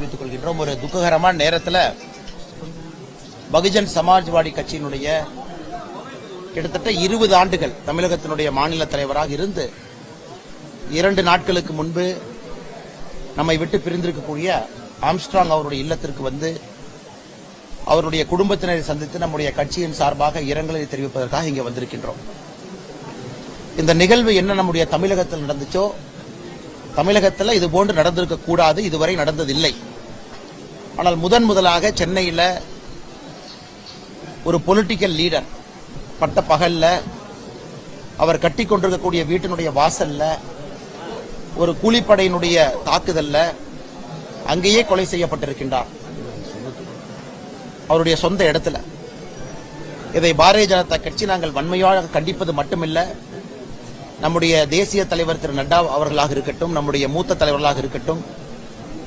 தெரிவித்துக் கொள்கின்றோம். ஒரு துக்ககரமான நேரத்தில் பகுஜன் சமாஜ்வாடி கட்சியினுடைய கிட்டத்தட்ட 20 ஆண்டுகள் தமிழகத்தினுடைய மாநில தலைவராக இருந்து 2 நாட்களுக்கு முன்பு நம்மை விட்டு பிரிந்திருக்கக்கூடிய ஆம்ஸ்ட்ராங் அவருடைய இல்லத்திற்கு வந்து அவருடைய குடும்பத்தினரை சந்தித்து நம்முடைய கட்சியின் சார்பாக இரங்கலை தெரிவிப்பதற்காக இங்கே வந்திருக்கின்றோம். இந்த நிகழ்வு என்ன நம்முடைய தமிழகத்தில் நடந்துச்சோ, தமிழகத்தில் இது போன்று நடந்திருக்க கூடாது, இதுவரை நடந்ததில்லை. ஆனால் முதலாக சென்னையில் ஒரு பொலிட்டிக்கல் லீடர் பட்ட பகல்ல அவர் கட்டி கொண்டிருக்கக்கூடிய வீட்டினுடைய வாசல்ல ஒரு கூலிப்படையினுடைய தாக்குதல்ல அங்கேயே கொலை செய்யப்பட்டிருக்கின்றார், அவருடைய சொந்த இடத்துல. இதை பாரதிய ஜனதா கட்சி நாங்கள் வன்மையாக கண்டிப்பது மட்டுமில்லை, நம்முடைய தேசிய தலைவர் திரு நட்டா அவர்களாக இருக்கட்டும், நம்முடைய மூத்த தலைவர்களாக இருக்கட்டும்,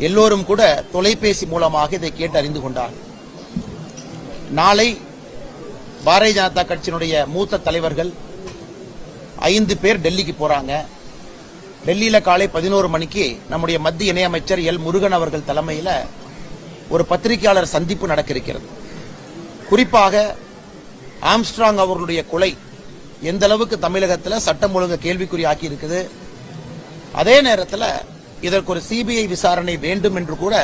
எல்லோரும் கூட தொலைபேசி மூலமாக இதை கேட்டு அறிந்து கொண்டார். நாளை பாரதிய ஜனதா கட்சியினுடைய மூத்த தலைவர்கள் 5 பேர் டெல்லிக்கு போறாங்க. டெல்லியில காலை 11 மணிக்கு நம்முடைய மத்திய இணையமைச்சர் எல் முருகன் அவர்கள் தலைமையில் ஒரு பத்திரிகையாளர் சந்திப்பு நடக்க இருக்கிறது. குறிப்பாக ஆம்ஸ்ட்ராங் அவர்களுடைய கொலை எந்த அளவுக்கு தமிழகத்தில் சட்டம் ஒழுங்கு கேள்விக்குறியாக்கி இருக்குது, அதே நேரத்தில் இதற்கு ஒரு சிபிஐ விசாரணை வேண்டும் என்று கூட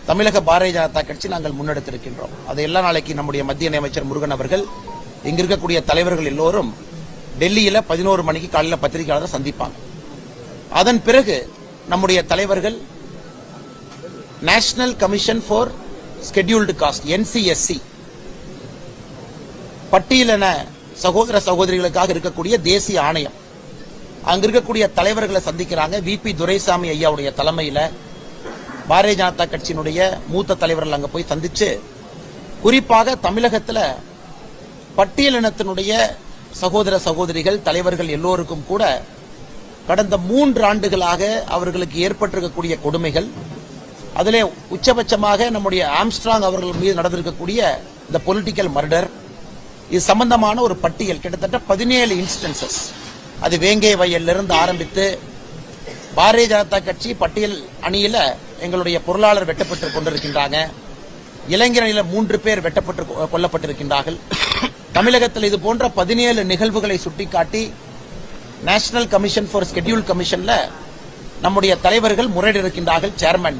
தமிழக பாரதிய ஜனதா கட்சி நாங்கள் முன்னெடுத்திருக்கின்றோம். அதையெல்லாம் நாளைக்கு நம்முடைய மத்திய இணையமைச்சர் முருகன் அவர்கள், இங்க இருக்கக்கூடிய தலைவர்கள் எல்லோரும் டெல்லியில 11 மணிக்கு காலையில் பத்திரிகையாளரை சந்திப்பாங்க. அதன் பிறகு நம்முடைய தலைவர்கள் national commission for scheduled cost NCSC பட்டியலின சகோதர சகோதரிகளுக்காக இருக்கக்கூடிய தேசிய ஆணையம், அங்க இருக்கக்கூடிய தலைவர்களை சந்திக்கிறாங்க. VP துரைசாமி ஐயாவுடைய தலைமையில் பாரதிய ஜனதா கட்சியினுடைய மூத்த தலைவர்கள் அங்க போய் சந்திச்சு, குறிப்பாக தமிழகத்தில் பட்டியலினத்தினுடைய சகோதர சகோதரிகள் தலைவர்கள் எல்லோருக்கும் கூட கடந்த 3 ஆண்டுகளாக அவர்களுக்கு ஏற்பட்டிருக்கக்கூடிய கொடுமைகள், அதிலே உச்சபட்சமாக நம்முடைய ஆம்ஸ்ட்ராங் அவர்கள் மீது நடந்திருக்கக்கூடிய இந்த பொலிட்டிக்கல் மர்டர், இது சம்பந்தமான ஒரு பட்டியல் கிட்டத்தட்ட 17 இன்ஸ்டன்சஸ், அது வேங்கை வயலிலிருந்து ஆரம்பித்து பாரதிய ஜனதா கட்சி பட்டியல் அணியில எங்களுடைய பொருளாளர் வெட்டப்பட்டு கொண்டிருக்கின்றாங்க, இளைஞர் அணியில 3 பேர் வெட்டப்பட்டு கொல்லப்பட்டிருக்கின்றார்கள். தமிழகத்தில் இது போன்ற 17 நிகழ்வுகளை சுட்டிக்காட்டி நேஷனல் கமிஷன் ஃபார் ஸ்கெட்யூல் கமிஷன்ல நம்முடைய தலைவர்கள் முறையிட்டிருக்கின்றார்கள். சேர்மன்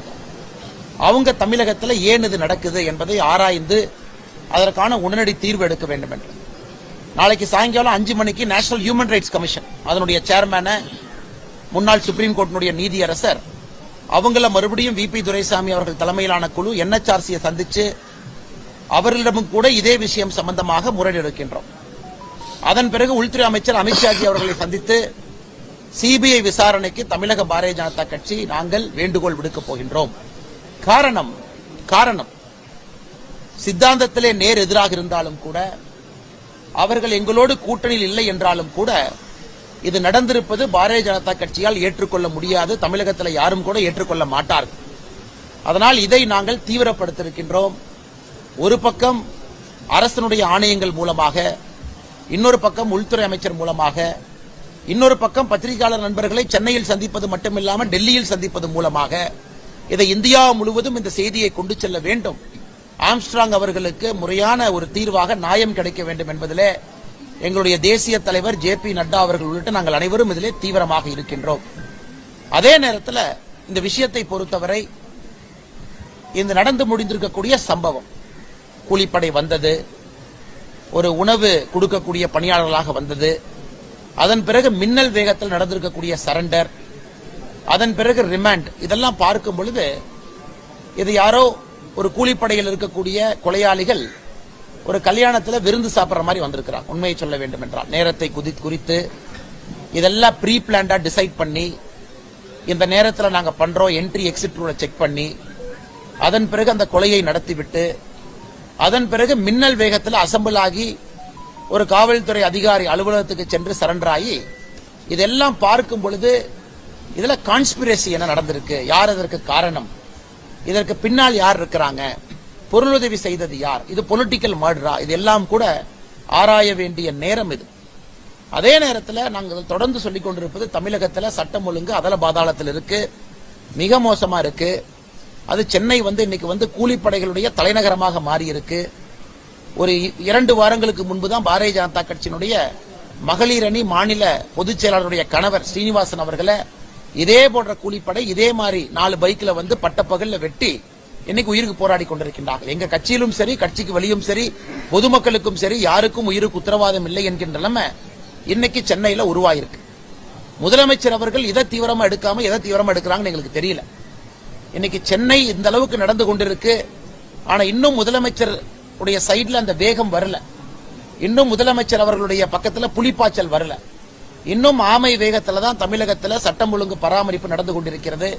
அவங்க தமிழகத்தில் ஏன் இது நடக்குது என்பதை ஆராய்ந்து அதற்கான உடனடி தீர்வு எடுக்க வேண்டும் என்று நாளைக்கு சாயங்காலம் 5 மணிக்கு நேஷனல் ஹியூமன் ரைட்ஸ் கமிஷன் அதனுடைய சேர்மேன முன்னாள் சுப்ரீம் கோர்ட்டினுடைய நீதியரசர் அவங்கள மறுபடியும் VP துரைசாமி அவர்கள் தலைமையிலான குழு NHRCயை சந்திச்சு அவர்களிடமும் கூட இதே விஷயம் சம்பந்தமாக முறையிடுகின்றோம். அதன் பிறகு உள்துறை அமைச்சர் அமித்ஷாஜி அவர்களை சந்தித்து சிபிஐ விசாரணைக்கு தமிழக பாரதிய ஜனதா கட்சி நாங்கள் வேண்டுகோள் விடுக்கப் போகின்றோம். காரணம் சித்தாந்தத்திலே நேர் எதிராக இருந்தாலும் கூட, அவர்கள் எங்களோடு கூட்டணியில் இல்லை என்றாலும் கூட, இது நடந்திருப்பது பாரதிய ஜனதா கட்சியால் ஏற்றுக்கொள்ள முடியாது, தமிழகத்தில் யாரும் கூட ஏற்றுக்கொள்ள மாட்டார்கள். அதனால் இதை நாங்கள் தீவிரப்படுத்தியிருக்கின்றோம். ஒரு பக்கம் அரசனுடைய ஆணையங்கள் மூலமாக, இன்னொரு பக்கம் உள்துறை அமைச்சர் மூலமாக, இன்னொரு பக்கம் பத்திரிகையாளர் நண்பர்களை சென்னையில் சந்திப்பது மட்டுமில்லாமல் டெல்லியில் சந்திப்பது மூலமாக இதை இந்தியா முழுவதும் இந்த செய்தியை கொண்டு செல்ல வேண்டும். ஆம்ஸ்ட்ராங் அவர்களுக்கு முறையான ஒரு தீர்வாக நியாயம் கிடைக்க வேண்டும் என்பதிலே எங்களுடைய தேசிய தலைவர் JP நட்டா அவர்கள் உள்ளிட்ட நாங்கள் அனைவரும் இதிலே தீவிரமாக இருக்கின்றோம். அதே நேரத்தில் இந்த விஷயத்தை பொறுத்தவரை இந்த நடந்து முடிந்திருக்கக்கூடிய சம்பவம், கூலிப்படை வந்தது, ஒரு உணவு கொடுக்கக்கூடிய பணியாளர்களாக வந்தது, அதன் பிறகு மின்னல் வேகத்தில் நடந்திருக்கக்கூடிய சரண்டர், அதன் பிறகு ரிமாண்ட், இதெல்லாம் பார்க்கும் பொழுது இது யாரோ ஒரு கூலிப்படையில் இருக்கக்கூடிய கொலையாளிகள் ஒரு கல்யாணத்தில் விருந்து சாப்பிட்ற மாதிரி வந்திருக்கிறார். உண்மையை சொல்ல வேண்டும் என்றால் நேரத்தை குறித்து இதெல்லாம் ப்ரீ பிளான்டா டிசைட் பண்ணி, இந்த நேரத்தில் நாங்கள் பண்றோம் என்ட்ரி எக்ஸிட் ரூலை செக் பண்ணி, அதன் பிறகு அந்த கொலையை நடத்திவிட்டு, அதன் பிறகு மின்னல் வேகத்தில் அசம்பிள் ஆகி ஒரு காவல்துறை அதிகாரி அலுவலகத்துக்கு சென்று சரண்டர் ஆகி, இதெல்லாம் பார்க்கும் பொழுது இதுல கான்ஸ்பிரசி என்ன நடந்திருக்கு, யார் இதற்கு காரணம், இதற்கு பின்னால் யார் இருக்கிறாங்க, பொருளுதவி செய்தது யார், இது பொலிட்டிக்கல் மர்டரா, இதெல்லாம் கூட ஆராய வேண்டிய நேரம் இது. அதே நேரத்தில் நாங்கள் தொடர்ந்து சொல்லிக் கொண்டிருப்பது தமிழகத்தில் சட்டம் ஒழுங்கு அதல பாதாளத்தில் இருக்கு, மிக மோசமா இருக்கு. அது சென்னை இன்னைக்கு கூலிப்படைகளுடைய தலைநகரமாக மாறி இருக்கு. ஒரு 2 வாரங்களுக்கு முன்பு தான் பாரதிய ஜனதா கட்சியினுடைய மகளிர் அணி மாநில பொதுச் செயலாளருடைய கணவர் ஸ்ரீனிவாசன் அவர்களை இதே போன்ற கூலிப்படை இதே மாதிரி 4 பைக்ல பட்டப்பகல்ல வெட்டி இன்னைக்கு உயிருக்கு போராடி கொண்டிருக்கின்றார்கள். எங்க கட்சியிலும் சரி, கட்சிக்கு வெளியும் சரி, பொதுமக்களுக்கும் சரி, யாருக்கும் உயிருக்கு உத்தரவாதம் இல்லை என்கின்ற நிலைமை இன்னைக்கு சென்னையில உருவாயிருக்கு. முதலமைச்சர் அவர்கள் இதை தீவிரமா எடுக்காம எதை தீவிரமா எடுக்கிறாங்கன்னு எங்களுக்கு தெரியல. இன்னைக்கு சென்னை இந்த அளவுக்கு நடந்து கொண்டிருக்கு. ஆனா இன்னும் முதலமைச்சர் உடைய சைட்ல அந்த வேகம் வரல. இன்னும் முதலமைச்சர் அவர்களுடைய பக்கத்துல புலிப்பாய்ச்சல் வரல. இன்னும் ஆமை வேகத்துல தான் தமிழகத்தில் சட்டம் ஒழுங்கு பராமரிப்பு நடந்து கொண்டிருக்கிறது.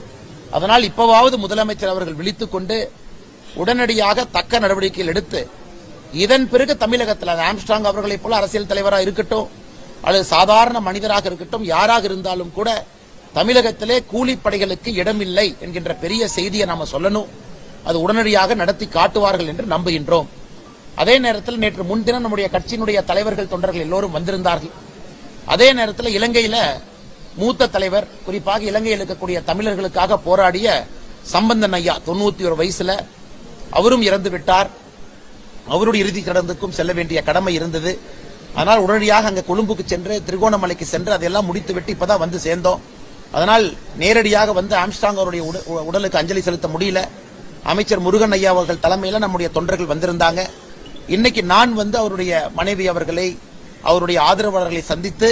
அதனால் இப்பவாவது முதலமைச்சர் அவர்கள் விழித்துக் கொண்டு உடனடியாக தக்க நடவடிக்கைகள் எடுத்து இதன் பிறகு தமிழகத்தில் ஆம்ஸ்ட்ராங் அவர்களைப் போல அரசியல் தலைவராக இருக்கட்டும் அல்லது சாதாரண மனிதராக இருக்கட்டும், யாராக இருந்தாலும் கூட தமிழகத்திலே கூலிப்படைகளுக்கு இடமில்லை என்கின்ற பெரிய செய்தியை நாம சொல்லணும். அது உடனடியாக நடத்தி காட்டுவார்கள் என்று நம்புகின்றோம். அதே நேரத்தில் நேற்று முன்தினம் நம்முடைய கட்சியினுடைய தலைவர்கள், தொண்டர்கள் எல்லோரும் வந்திருந்தார்கள். அதே நேரத்தில் இலங்கையில மூத்த தலைவர், குறிப்பாக இலங்கையில் இருக்கக்கூடிய தமிழர்களுக்காக போராடிய சம்பந்தன் ஐயா 91 வயசுல அவரும் இறந்து விட்டார். அவருடைய இறுதி கடந்துக்கும் செல்ல வேண்டிய கடமை இருந்தது. அதனால் உடனடியாக அங்க கொழும்புக்கு சென்று திருகோணமலைக்கு சென்று அதெல்லாம் முடித்துவிட்டு இப்பதான் வந்து சேர்ந்தோம். அதனால் நேரடியாக ஆம்ஸ்ட்ராங் அவருடைய உடலுக்கு அஞ்சலி செலுத்த முடியல. அமைச்சர் முருகன் ஐயா அவர்கள் தலைமையில நம்முடைய தொண்டர்கள் வந்திருந்தாங்க. இன்னைக்கு நான் அவருடைய மனைவி அவர்களை, அவருடைய ஆதரவாளர்களை சந்தித்து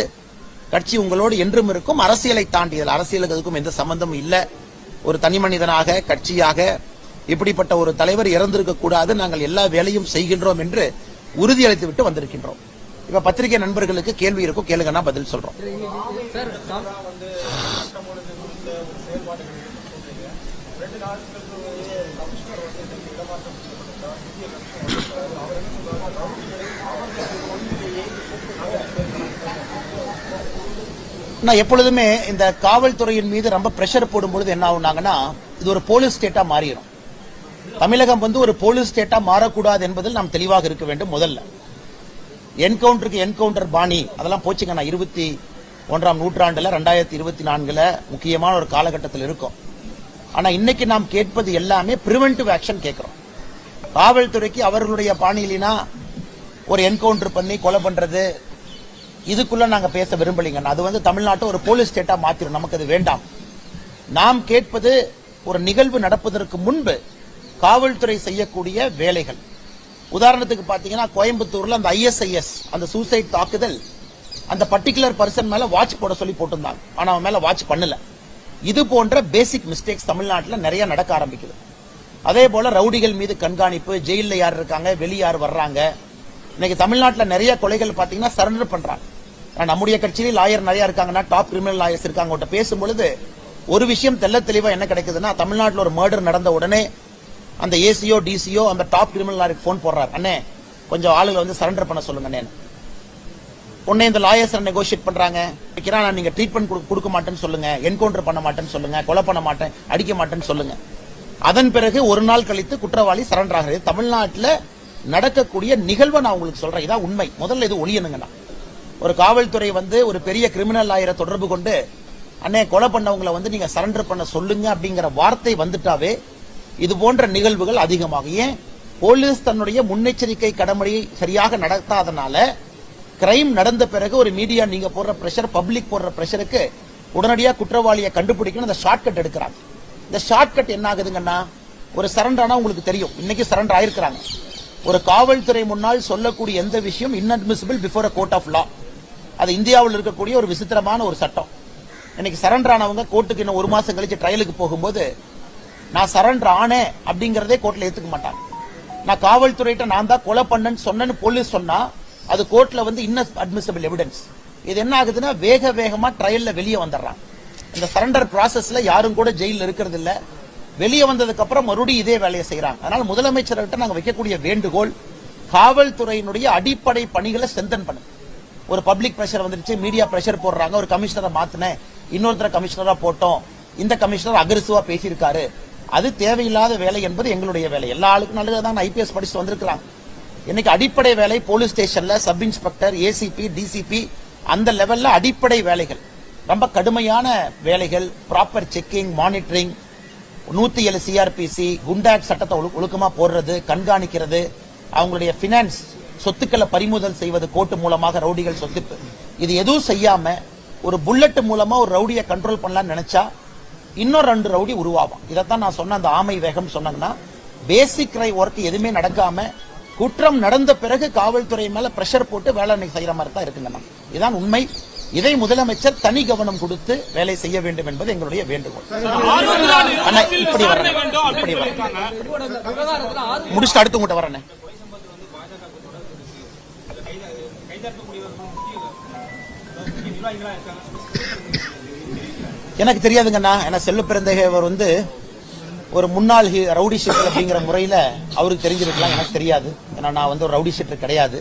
கட்சி உங்களோடு என்றும் இருக்கும், அரசியலை தாண்டி அரசியலுக்கும் எந்த சம்பந்தமும் இல்ல, ஒரு தனி மனிதனாக கட்சியாக இப்படிப்பட்ட ஒரு தலைவர் இறந்திருக்க கூடாது, நாங்கள் எல்லா வேலையும் செய்கின்றோம் என்று உறுதியளித்து விட்டு வந்திருக்கின்றோம். இப்ப பத்திரிகை நண்பர்களுக்கு கேள்வி இருக்கும், கேளுங்க, நான் பதில் சொல்றோம். நான் எப்பொழுதுமே இந்த காவல்துறையின் மீது ரொம்ப பிரஷர் போடும்பொழுது என்ன ஆகுனாங்கன்னா, இது ஒரு போலீஸ் ஸ்டேட்டா மாறிடும். தமிழகம் ஒரு போலீஸ் ஸ்டேட்டா மாறக்கூடாது என்பதில் நாம் தெளிவாக இருக்க வேண்டும். முதல்ல என்கவுண்டருக்கு என்கவுண்டர் பாணி அதெல்லாம் போச்சுங்க. நான் 21ஆம் நூற்றாண்டுல 2024 முக்கியமான ஒரு காலகட்டத்தில் இருக்கும். ஆனா இன்னைக்கு நாம் கேட்பது எல்லாமே பிரிவென்டிவ் ஆக்ஷன் கேட்கிறோம். காவல்துறைக்கு அவர்களுடைய பாணியினா ஒரு என்கவுண்டர் பண்ணி கொலை பண்றது, இதுக்குள்ள நாங்க பேச விரும்பலீங்க. அது தமிழ்நாட்டை ஒரு போலீஸ் ஸ்டேட்டா மாத்திரும், நமக்கு அது வேண்டாம். நாம் கேட்பது ஒரு நிகழ்வு நடப்பதற்கு முன்பு காவல்துறை செய்யக்கூடிய வேலைகள். உதாரணத்துக்கு பாத்தீங்கன்னா, கோயம்புத்தூர்ல அந்த ISIS அந்த சூசைட் தாக்குதல், அந்த பர்டிகுலர் பர்சன் மேல வாட்ச் போட சொல்லி போட்டிருந்தாங்க. ஆனா அவன் மேல வாட்ச் பண்ணல. இது போன்ற பேசிக் மிஸ்டேக்ஸ் தமிழ்நாட்டில் நிறைய நடக்க ஆரம்பிக்குது. அதே போல ரவுடிகள் மீது கண்காணிப்பு, ஜெயில யார் இருக்காங்க, வெளியே யார் வர்றாங்க. இன்னைக்கு தமிழ்நாட்டில் நிறைய கொலைகள் பாத்தீங்கன்னா சரண்டர் பண்றாங்க. நம்முடைய கட்சியில லாயர் நிறைய இருக்காங்கன்னா, டாப் கிரிமினல் லாயர்ஸ் இருக்காங்க. பேசும்பொழுது ஒரு விஷயம் தெல்ல தெளிவா என்ன கிடைக்குதுன்னா, தமிழ்நாட்டில் ஒரு மர்டர் நடந்த உடனே அந்த ACO DCO அந்த டாப் கிரிமினல் லாயருக்கு போன் போடுறாரு, அண்ணே கொஞ்சம் ஆளுகளை சரண்டர் பண்ண சொல்லுங்க. உடனே இந்த லாயர்ஸ் நெகோசியேட் பண்றாங்க, நீங்க ட்ரீட்மெண்ட் கொடுக்க மாட்டேன்னு சொல்லுங்க, என்கவுண்டர் பண்ண மாட்டேன்னு சொல்லுங்க, கொலை பண்ண மாட்டேன், அடிக்க மாட்டேன்னு சொல்லுங்க. அதன் பிறகு ஒரு நாள் கழித்து குற்றவாளி சரண்டர் ஆகிறது. தமிழ்நாட்டில் நடக்கக்கூடிய நிகழ்வை நான் உங்களுக்கு சொல்றேன், இதான் உண்மை. முதல்ல இது ஒளியணுங்கண்ணா. ஒரு காவல்துறை ஒரு பெரிய கிரிமினல் லாயரை தொடர்பு கொண்டு, அண்ணே கொலை பண்ணவங்களை நீங்க சரண்டர் பண்ண சொல்லுங்க அப்படிங்கிற வார்த்தை வந்துட்டாவே இது போன்ற நிகழ்வுகள் அதிகமாகும். ஏன்? போலீஸ் தன்னுடைய முன்னெச்சரிக்கை கடமையை சரியாக நடத்தாதனால கிரைம் நடந்த பிறகு ஒரு மீடியா நீங்க போடுற பிரஷர், பப்ளிக் போடுற பிரஷருக்கு உடனடியாக குற்றவாளியை கண்டுபிடிக்கணும், அந்த ஷார்ட்கட் எடுக்கிறாங்க. இந்த ஷார்ட்கட் என்ன ஆகுதுங்கன்னா, ஒரு சரண்டர் ஆனா உங்களுக்கு தெரியும், இன்னைக்கு சரண்டர் ஆயிருக்கிறாங்க. ஒரு காவல்துறை முன்னால் சொல்லக்கூடிய எந்த விஷயம் inadmissible before a court of law. அது இந்தியாவில் இருக்கக்கூடிய ஒரு விசித்திரமான ஒரு சட்டம். இன்னைக்கு சரண்டர் ஆனவங்க கோர்ட்டுக்கு இன்னும் 1 மாசம் கழிச்சு ட்ரையலுக்கு போகும்போது, நான் சரண்டர் ஆனேன் அப்படிங்கறதே கோர்ட்ல ஏத்துக்க மாட்டாங்க. நான் காவல்துறையிட்ட நான் தான் கொலை பண்ணேன்னு சொன்னேன்னு போலீஸ் சொன்னா அது கோர்ட்ல இன்அட்மிசிபிள் எவிடன்ஸ். இது என்ன ஆகுதுன்னா, வேக வேகமா ட்ரையல்ல வெளியே வந்துடுறாங்க. இந்த சரண்டர் ப்ராசஸ்ல யாரும் கூட ஜெயில இருக்கிறது இல்ல. வெளியே வந்ததுக்கு அப்புறம் மறுபடியும் இதே வேலையை செய்யறாங்க. அதனால முதலமைச்சர்கிட்ட நாங்க வைக்கக்கூடிய வேண்டுகோள், காவல்துறையினுடைய அடிப்படை பணிகளை ஸ்ட்ரென்தன் பண்ணு. ஒரு பப்ளிக் பிரஷர் வந்துருச்சு, மீடியா பிரஷர் போடுறாங்க, ஒரு கமிஷனரை மாத்தினேன், இன்னொருத்தர கமிஷனரா போட்டோம், இந்த கமிஷனர் அக்ரெசிவா பேசியிருக்காரு, அது தேவையில்லாத வேலை என்பது எங்களுடைய வேலை. எல்லா ஆளுக்கும் நல்லதான் IPS படிச்சுட்டு வந்திருக்கிறாங்க. இன்னைக்கு அடிப்படை வேலை போலீஸ் ஸ்டேஷன்ல சப் இன்ஸ்பெக்டர், ACP, DCP அந்த லெவல்ல அடிப்படை வேலைகள், ரொம்ப கடுமையான வேலைகள், ப்ராப்பர் செக்கிங், மானிட்டரிங், 107 சிஆர்பிசி குண்டாக்ட் சட்டத்தை ஒழுக்கமா போடுறது, கண்காணிக்கிறது, அவங்களுடைய பினான்ஸ் சொத்துக்களை பறிமுதல் செய்வது கோர்ட்டு மூலமாக, ரவுடிகள் சொத்து, இது எதுவும் செய்யாம ஒரு புல்லட் மூலமா ஒரு ரவுடியை கண்ட்ரோல் பண்ணலாம்னு நினைச்சா இன்னொரு 2 ரவுடி உருவாகும். இதைத்தான் நான் சொன்ன அந்த ஆமை வேகம் சொன்னாங்கன்னா, பேசிக் கிரை ஒர்க் எதுவுமே நடக்காம குற்றம் நடந்த பிறகு காவல்துறை மேல பிரஷர் போட்டு வேலை செய்யற மாதிரி தான் இருக்குங்கண்ணா. இதுதான் உண்மை. இதை முதலமைச்சர் தனி கவனம் கொடுத்து வேலை செய்ய வேண்டும் என்பது எங்களுடைய வேண்டுகோள். இப்படி வரேன், முடிச்சுட்டு அடுத்து உங்கள்கிட்ட வரேன். எனக்கு தெரியாதுங்கண்ணா. ஏன்னா செல்வ பெருந்தகைவர் வந்து ஒரு முன்னாள் ரவுடி ஷீட்டர் அப்படிங்கிற முறையில அவருக்கு தெரிஞ்சிருக்கலாம், எனக்கு தெரியாது. ஏன்னா நான் வந்து ஒரு ரவுடி ஷீட்டர் கிடையாது.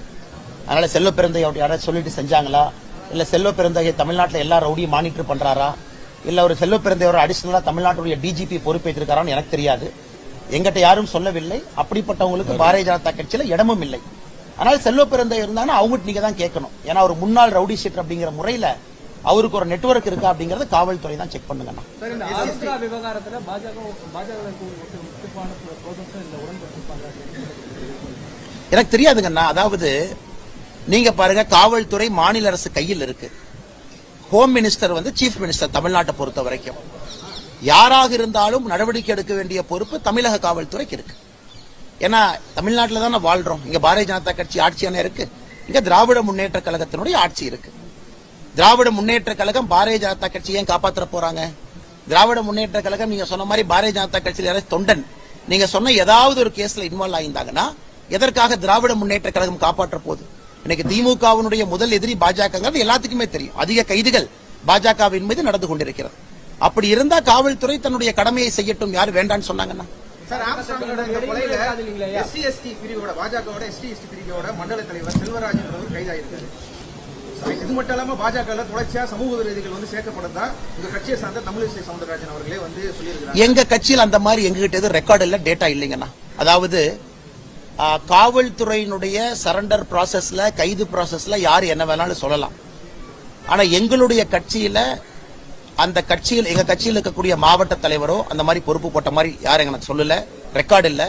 அதனால செல்வ பெருந்தகை யாராவது சொல்லிட்டு செஞ்சாங்களா, இல்ல செல்வ பெருந்தகை தமிழ்நாட்டில் எல்லா ரவுடியும் மானிட்டர் பண்றாரா, இல்ல ஒரு செல்வ பெருந்தகை அடிஷனலா தமிழ்நாட்டுடைய டிஜிபி பொறுப்பேற்றிருக்காரான்னு எனக்கு தெரியாது. எங்கிட்ட யாரும் சொல்லவில்லை. அப்படிப்பட்டவங்களுக்கு பாரதிய ஜனதா கட்சியில இடமும் இல்லை. அதனால செல்வ பெருந்தகை இருந்தாங்கன்னா அவங்ககிட்ட நீங்க தான் கேட்கணும். ஏன்னா ஒரு முன்னாள் ரவுடி ஷீட்டர் அப்படிங்கிற முறையில அவருக்கு ஒரு நெட்வொர்க் இருக்கா அப்படிங்கறது காவல்துறை தான் செக் பண்ணுங்க. எனக்கு தெரியாதுங்கண்ணா. அதாவது நீங்க பாருங்க, காவல்துறை மாநில அரசு கையில் இருக்கு. ஹோம் மினிஸ்டர் வந்து சீஃப் மினிஸ்டர் தமிழ்நாட்டை பொறுத்த வரைக்கும். யாராக இருந்தாலும் நடவடிக்கை எடுக்க வேண்டிய பொறுப்பு தமிழக காவல்துறைக்கு இருக்கு. ஏன்னா தமிழ்நாட்டில் தானே வாழ்றோம். இங்க பாரதிய ஜனதா கட்சி ஆட்சியான இருக்கு, இங்க திராவிட முன்னேற்ற கழகத்தினுடைய ஆட்சி இருக்கு. திராவிட முன்னேற்ற கழகம் பாரதிய ஜனதா கட்சி ஏன் காப்பாற்ற போறாங்க? திராவிட முன்னேற்ற கழகம் நீங்க சொன்ன மாதிரி பாரதிய ஜனதா கட்சியில் யாராவது தொண்டன் நீங்க சொன்ன ஏதாவது ஒரு கேஸ்ல இன்வால்வ் ஆயிருந்தாங்கன்னா எதற்காக திராவிட முன்னேற்ற கழகம் காப்பாற்ற போகுது? இன்னைக்கு திமுகவினுடைய முதல் எதிரி பாஜக எல்லாத்துக்குமே தெரியும். அதிக கைதுகள் பாஜகவின் மீது நடந்து கொண்டிருக்கிறது. அப்படி இருந்தா காவல்துறை தன்னுடைய கடமையை செய்யட்டும். யார் வேண்டான்னு சொன்னாங்கன்னா இது மட்டும் இல்லாம பாஜக தொடர்ச்சியா சமூக விரோதிகள் வந்து சேர்க்கப்படுறதா இந்த கட்சியை சார்ந்த தமிழிசை சவுந்தரராஜன் அவர்களே வந்து சொல்லியிருக்கிறாங்க. எங்க கட்சியில் அந்த மாதிரி எங்ககிட்ட எதுவும் ரெக்கார்டு இல்ல, டேட்டா இல்லைங்கண்ணா. அதாவது காவல்துறையினுடைய சரண்டர் ப்ராசஸ்ல, கைது ப்ராசஸ்ல யார் என்ன வேணாலும் சொல்லலாம். ஆனா எங்களுடைய கட்சியில அந்த கட்சியில் எங்க கட்சியில் இருக்கக்கூடிய மாவட்ட தலைவரோ அந்த மாதிரி பொறுப்பு போட்ட மாதிரி யாரும் எனக்கு சொல்லல, ரெக்கார்டு இல்ல.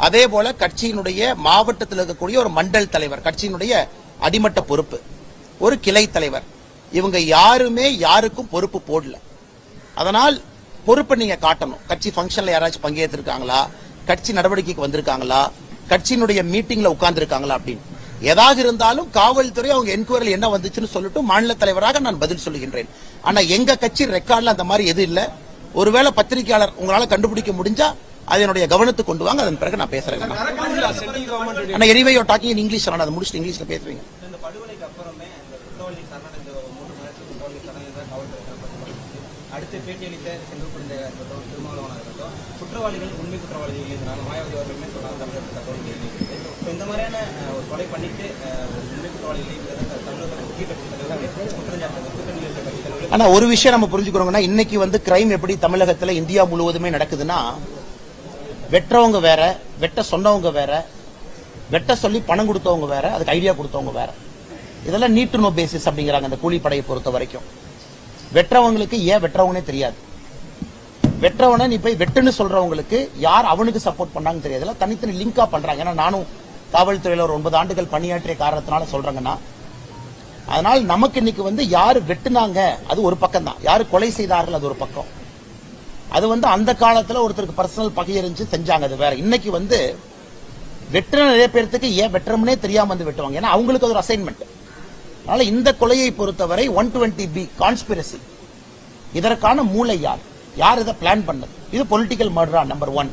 அதே போல கட்சியினுடைய மாவட்டத்தில் இருக்கக்கூடிய ஒரு மண்டல் தலைவர், கட்சியினுடைய அடிமட்ட பொறுப்பு, ஒரு கிளை தலைவர், இவங்க யாருமே யாருக்கும் பொறுப்பு போடல. அதனால் பொறுப்பை நீங்க காட்டணும். கட்சி பங்கன்ல யாராச்சும் பங்கேற்றிருக்காங்களா, கட்சி நடவடிக்கைக்கு வந்திருக்காங்களா, கட்சியினுடைய மீட்டிங்ல உட்கார்ந்து இருக்காங்களா அப்படின்னு. எதாக இருந்தாலும் காவல்துறை அவங்க என்கொயரியில் என்ன வந்துச்சுன்னு சொல்லிட்டு மாநில தலைவராக நான் பதில் சொல்லுகின்றேன். ஆனா எங்க கட்சி ரெக்கார்ட்ல அந்த மாதிரி எது இல்ல. ஒருவேளை பத்திரிகையாளர் உங்களால கண்டுபிடிக்க முடிஞ்சா அதனுடைய கவனத்துக்கு கொண்டு வாங்க. அதன் பிறகு நான் பேசுறேன். ஆனா anyway you talking in English. அதை முடிச்சுட்டு இங்கிலீஷ்ல பேசுவீங்க. அடுத்து பேட்டியளித்த செல்வ திருமாவளவனாகட்டும், குற்றவாளிகள் உண்மை குற்றவாளிகள் இதனால மாயாவதி அவர்களுமே சொன்னாங்க. இந்த மாதிரியான ஒரு கொலை பண்ணிட்டு உண்மை குற்றவாளிகளை ஆனா ஒரு விஷயம் நம்ம புரிஞ்சுக்கிறோம்னா, இன்னைக்கு வந்து கிரைம் எப்படி தமிழகத்துல இந்தியா முழுவதுமே நடக்குதுன்னா, வெற்றவங்க வேற, வெட்ட சொன்னவங்க வேற, வெட்ட சொல்லி பணம் கொடுத்தவங்க வேற, அதுக்கு ஐடியா கொடுத்தவங்க வேற. இதெல்லாம் நீட் டு நோ பேசிஸ் அப்படிங்கிறாங்க அந்த கூலிப்படையை பொறுத்த வரைக்கும். வெற்றவங்களுக்கு ஏன் வெற்றவனே தெரியாது. வெற்றவனை நீ போய் வெட்டுன்னு சொல்றவங்களுக்கு யார் அவனுக்கு சப்போர்ட் பண்ணாங்கன்னு தெரியாது. தனித்தனி லிங்கா பண்றாங்க. ஏன்னா நானும் காவல்துறையில ஒரு 9 ஆண்டுகள் பணியாற்றிய காரணத்தினால சொல்றாங்கன்னா, அதனால் நமக்கு இன்னைக்கு வந்து யாரு வெட்டுனாங்க அது ஒரு பக்கம் தான், யாரு கொலை செய்தார்கள் அது ஒரு பக்கம். அது வந்து அந்த காலத்துல ஒருத்தருக்கு பர்சனல் பகையறிஞ்சு செஞ்சாங்க, அது வேற. இன்னைக்கு வந்து வெட்டுற நிறைய பேருக்கு ஏன் வெட்டுறோம்னே தெரியாம வந்து வெட்டுவாங்க. ஏன்னா அவங்களுக்கு அது ஒரு அசைன்மெண்ட். அதனால இந்த கொலையை பொறுத்தவரை 120B கான்ஸ்பிரசி, இதற்கான மூளை யார், யார் இதை பிளான் பண்ணது, இது பொலிட்டிக்கல் மர்டரா நம்பர் 1.